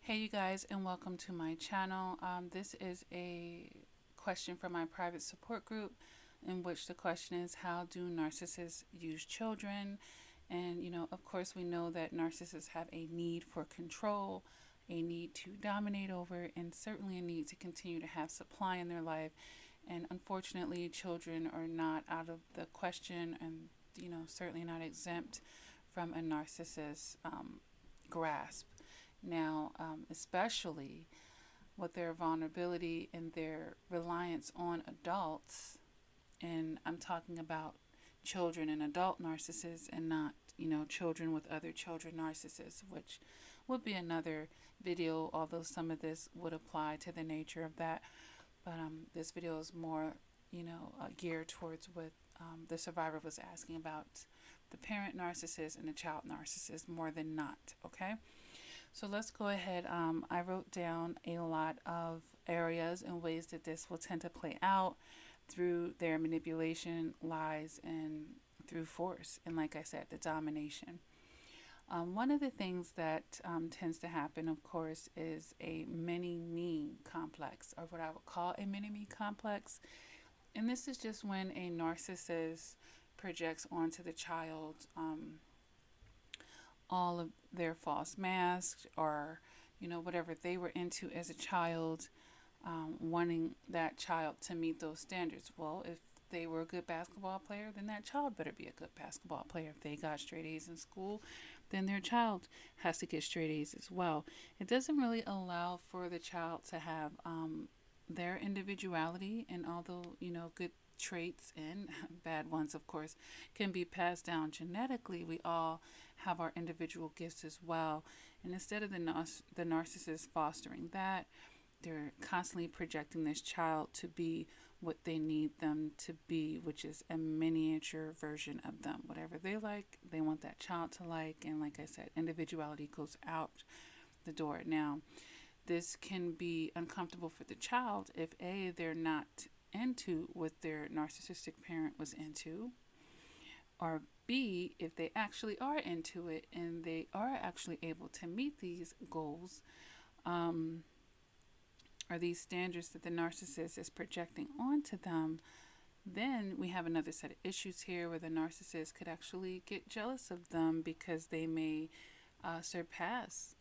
Hey you guys, and welcome to my channel. This is a question from my private support group, in which the question is, how do narcissists use children? And of course we know that narcissists have a need for control, a need to dominate over, and certainly a need to continue to have supply in their life. And unfortunately, children are not out of the question, and certainly not exempt from a narcissist grasp. Now, especially with their vulnerability and their reliance on adults, and I'm talking about children and adult narcissists, and not, children with other children narcissists, which would be another video, although some of this would apply to the nature of that. But this video is more, geared towards what the survivor was asking about, the parent narcissist and the child narcissist, more than not, okay? So let's go ahead. I wrote down a lot of areas and ways that this will tend to play out through their manipulation, lies, and through force. And like I said, the domination. One of the things that tends to happen, of course, is a mini-me complex, or what I would call a mini-me complex. And this is just when a narcissist projects onto the child all of their false masks, or whatever they were into as a child, wanting that child to meet those standards. Well, if they were a good basketball player, then that child better be a good basketball player. If they got straight A's in school, then their child has to get straight A's as well. It doesn't really allow for the child to have their individuality, and although good traits and bad ones, of course, can be passed down genetically, we all have our individual gifts as well. And instead of the narcissist fostering that, they're constantly projecting this child to be what they need them to be, which is a miniature version of them. Whatever they like, they want that child to like. And like I said, individuality goes out the door. Now, this can be uncomfortable for the child if A, they're not into what their narcissistic parent was into, or B, if they actually are into it and they are actually able to meet these goals, or these standards that the narcissist is projecting onto them. Then we have another set of issues here, where the narcissist could actually get jealous of them because they may surpass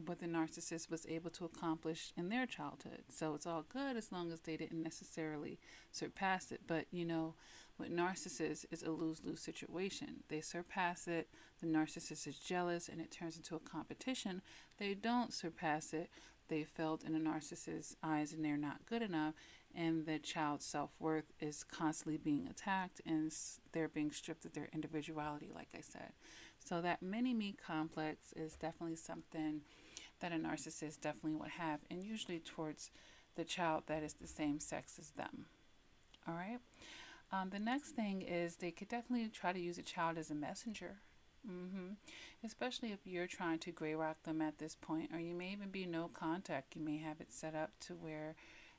what the narcissist was able to accomplish in their childhood. So it's all good as long as they didn't necessarily surpass it. But with narcissists, it's a lose-lose situation. They surpass it, the narcissist is jealous, and it turns into a competition. They don't surpass it, they failed in a narcissist's eyes and they're not good enough, and the child's self-worth is constantly being attacked, and they're being stripped of their individuality, like I said. So that mini-me complex is definitely something that a narcissist definitely would have, and usually towards the child that is the same sex as them. All right. The next thing is they could definitely try to use a child as a messenger. Especially if you're trying to gray rock them at this point, or you may even be no contact. You may have it set up to where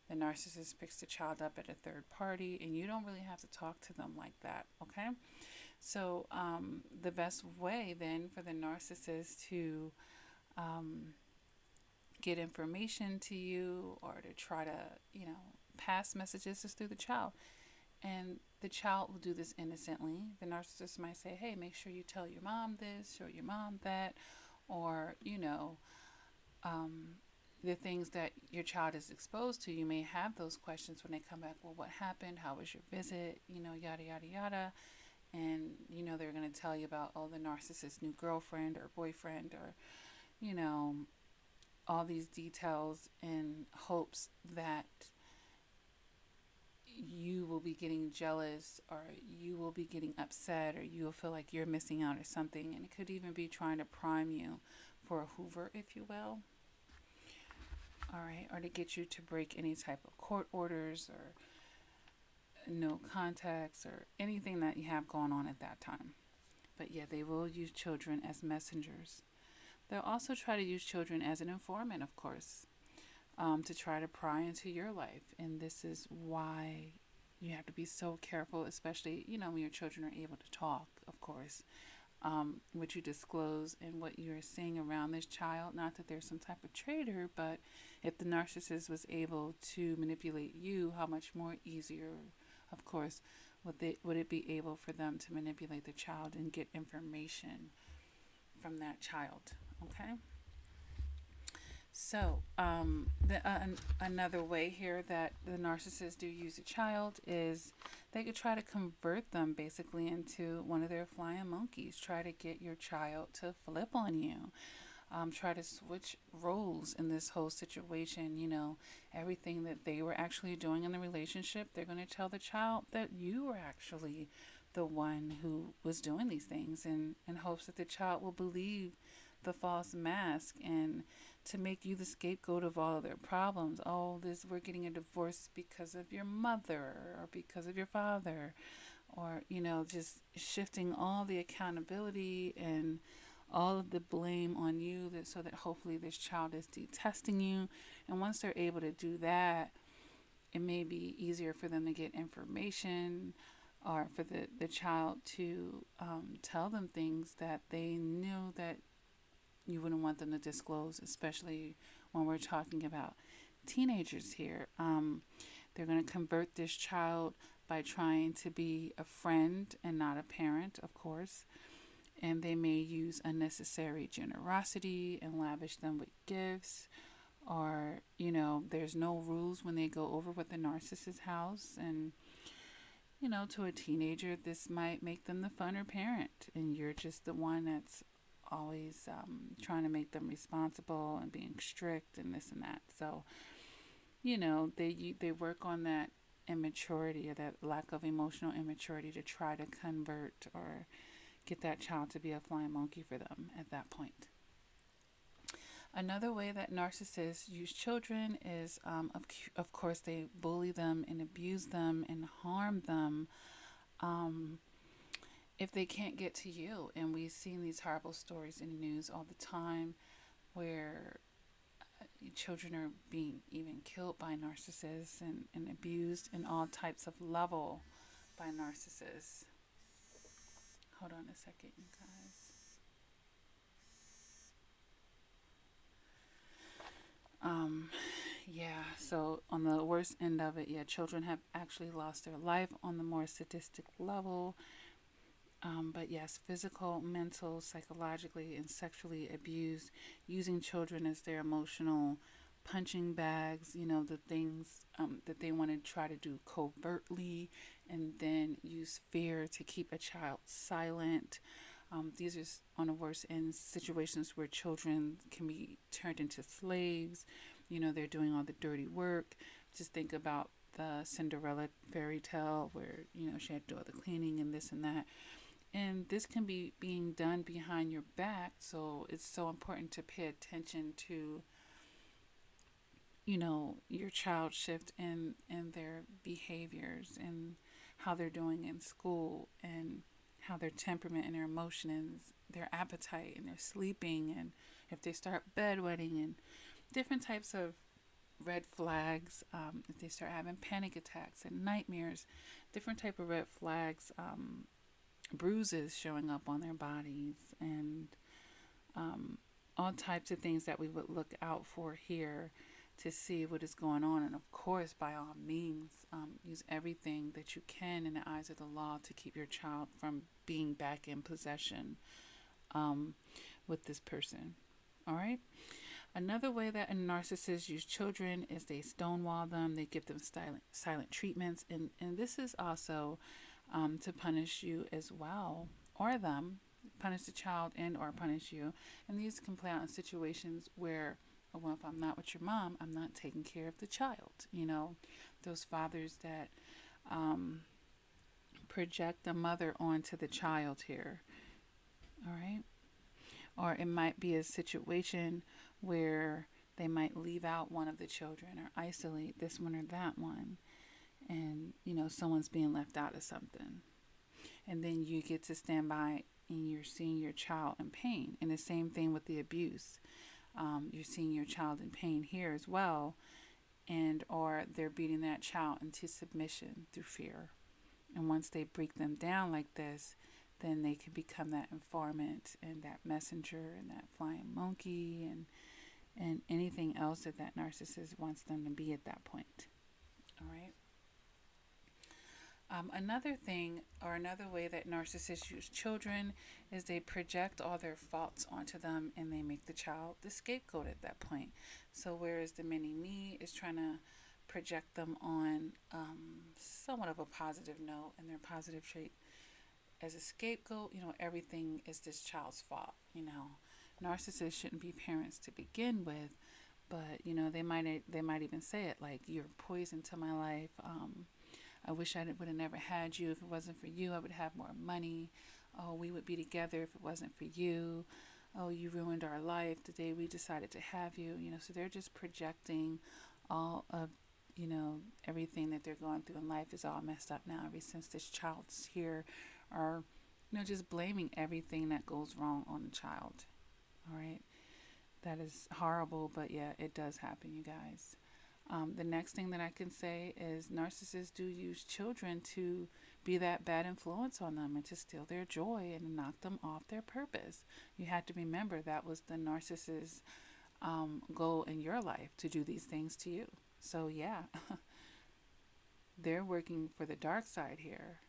the narcissist picks the child up at a third party, and you don't really have to talk to them like that. Okay. So the best way then for the narcissist to get information to you, or to try to pass messages, is through the child. And the child will do this innocently. The narcissist might say, hey, make sure you tell your mom this or your mom that, or the things that your child is exposed to. You may have those questions when they come back. Well, what happened? How was your visit? Yada, yada, yada. And, they're going to tell you about, the narcissist's new girlfriend or boyfriend, or, all these details, in hopes that you will be getting jealous, or you will be getting upset, or you will feel like you're missing out or something. And it could even be trying to prime you for a Hoover, if you will. All right. Or to get you to break any type of court orders, or no contacts, or anything that you have going on at that time. But yeah, they will use children as messengers. They'll also try to use children as an informant, of course, to try to pry into your life. And this is why you have to be so careful, especially, when your children are able to talk, of course. what you disclose and what you're seeing around this child. Not that there's some type of traitor, but if the narcissist was able to manipulate you, how much more easier, of course, would it be able for them to manipulate the child and get information from that child? Okay. So, another way here that the narcissists do use a child is they could try to convert them basically into one of their flying monkeys. Try to get your child to flip on you. Try to switch roles in this whole situation. You know, everything that they were actually doing in the relationship, they're going to tell the child that you were actually the one who was doing these things, in hopes that the child will believe the false mask and to make you the scapegoat of all of their problems. Oh, we're getting a divorce because of your mother or because of your father, or, you know, just shifting all the accountability and all of the blame on you, so that hopefully this child is detesting you. And once they're able to do that, it may be easier for them to get information, or for the child to tell them things that they knew that you wouldn't want them to disclose, especially when we're talking about teenagers here. They're going to convert this child by trying to be a friend and not a parent, of course. And they may use unnecessary generosity and lavish them with gifts. Or, you know, there's no rules when they go over with the narcissist's house. And, you know, to a teenager, this might make them the funner parent. And you're just the one that's always trying to make them responsible and being strict and this and that. So, you know, they work on that immaturity, or that lack of emotional immaturity, to try to convert or get that child to be a flying monkey for them at that point. Another way that narcissists use children is, of course, they bully them and abuse them and harm them if they can't get to you. And we've seen these horrible stories in the news all the time where children are being even killed by narcissists and abused in all types of level by narcissists. Hold on a second, you guys. Yeah, so on the worst end of it, children have actually lost their life on the more sadistic level. But yes, physical, mental, psychologically, and sexually abused, using children as their emotional punching bags, you know, the things that they want to try to do covertly, and then use fear to keep a child silent. These are, on the worst end, situations where children can be turned into slaves. You know, they're doing all the dirty work. Just think about the Cinderella fairy tale where, you know, she had to do all the cleaning and this and that. And this can be being done behind your back. So it's so important to pay attention to, you know, your child shift in their behaviors and how they're doing in school, and how their temperament and their emotions, their appetite and their sleeping, and if they start bedwetting, and different types of red flags, if they start having panic attacks and nightmares, different type of red flags, bruises showing up on their bodies, and all types of things that we would look out for here to see what is going on. And of course, by all means, use everything that you can in the eyes of the law to keep your child from being back in possession with this person. All right. Another way that a narcissist use children is they stonewall them. They give them silent treatments. And this is also to punish you as well, or them, punish the child and or punish you. And these can play out in situations where, well, if I'm not with your mom, I'm not taking care of the child. You know, those fathers that project the mother onto the child here. All right. Or it might be a situation where they might leave out one of the children or isolate this one or that one. And, you know, someone's being left out of something. And then you get to stand by and you're seeing your child in pain. And the same thing with the abuse. You're seeing your child in pain here as well. And or they're beating that child into submission through fear. And once they break them down like this, then they can become that informant and that messenger and that flying monkey and anything else that that narcissist wants them to be at that point. All right. Another thing, or another way that narcissists use children, is they project all their faults onto them and they make the child the scapegoat at that point. So whereas the mini me is trying to project them on somewhat of a positive note and their positive trait as a scapegoat, everything is this child's fault. Narcissists shouldn't be parents to begin with, but they might even say it like, "You're poison to my life. I wish I would have never had you. If it wasn't for you, I would have more money. Oh, we would be together if it wasn't for you. Oh, you ruined our life the day we decided to have you." So they're just projecting all of, everything that they're going through in life is all messed up now ever since this child's here, or, just blaming everything that goes wrong on the child. All right. That is horrible, but yeah, it does happen, you guys. The next thing that I can say is narcissists do use children to be that bad influence on them and to steal their joy and knock them off their purpose. You have to remember that was the narcissist's goal in your life, to do these things to you. So yeah, they're working for the dark side here.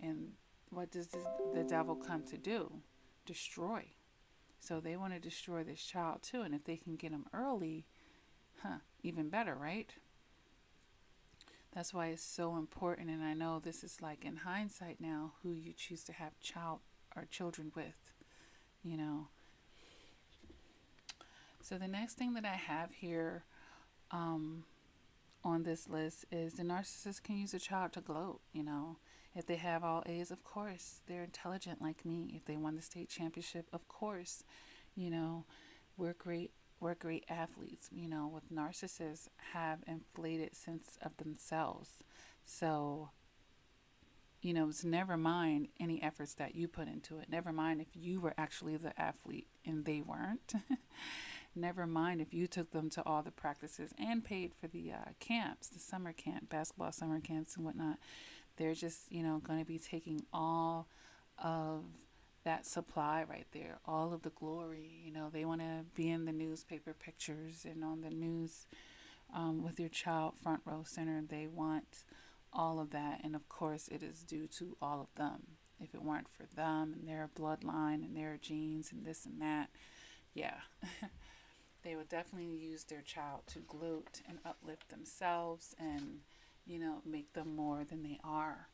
And what does the devil come to do? Destroy. So they want to destroy this child too. And if they can get him early, even better, right? That's why it's so important. And I know this is like in hindsight now, who you choose to have children with, So the next thing that I have here on this list is the narcissist can use a child to gloat. If they have all A's, of course, they're intelligent like me. If they won the state championship, of course, we're great athletes. With narcissists have inflated sense of themselves. So, it's never mind any efforts that you put into it. Never mind if you were actually the athlete and they weren't. Never mind if you took them to all the practices and paid for the camps, the summer camp, basketball summer camps and whatnot. They're just, going to be taking all of that supply right there, all of the glory. They want to be in the newspaper pictures and on the news with your child front row center. They want all of that. And of course, it is due to all of them. If it weren't for them and their bloodline and their genes and this and that, yeah. They would definitely use their child to gloat and uplift themselves and, make them more than they are.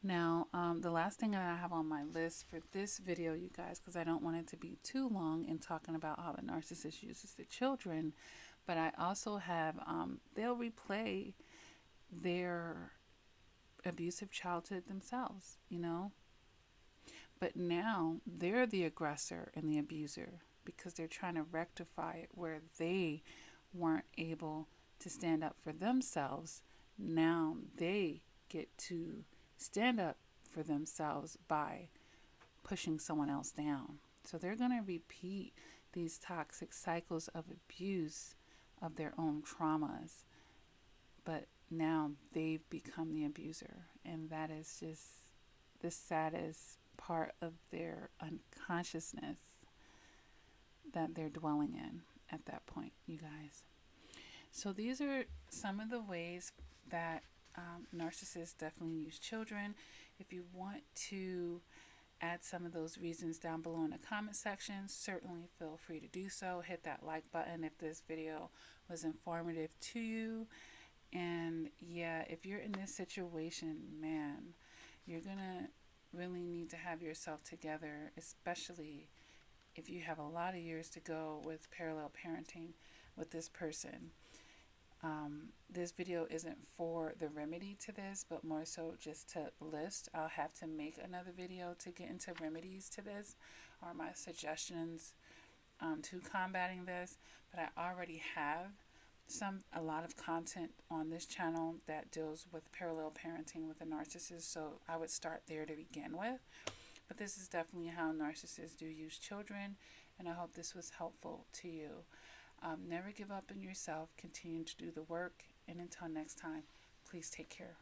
Now, the last thing that I have on my list for this video, you guys, because I don't want it to be too long in talking about how the narcissist uses the children, but I also have, they'll replay their abusive childhood themselves, But now they're the aggressor and the abuser because they're trying to rectify it where they weren't able to stand up for themselves. Now they get to stand up for themselves by pushing someone else down. So they're going to repeat these toxic cycles of abuse of their own traumas. But now they've become the abuser. And that is just the saddest part of their unconsciousness that they're dwelling in at that point, you guys. So these are some of the ways that narcissists definitely use children. If you want to add some of those reasons down below in the comment section, certainly feel free to do so. Hit that like button if this video was informative to you. And yeah, if you're in this situation, man, you're gonna really need to have yourself together, especially if you have a lot of years to go with parallel parenting with this person. This video isn't for the remedy to this, but more so just to list. I'll have to make another video to get into remedies to this, or my suggestions to combating this. But I already have a lot of content on this channel that deals with parallel parenting with a narcissist, so I would start there to begin with. But this is definitely how narcissists do use children, and I hope this was helpful to you. Never give up on yourself. Continue to do the work. And until next time, please take care.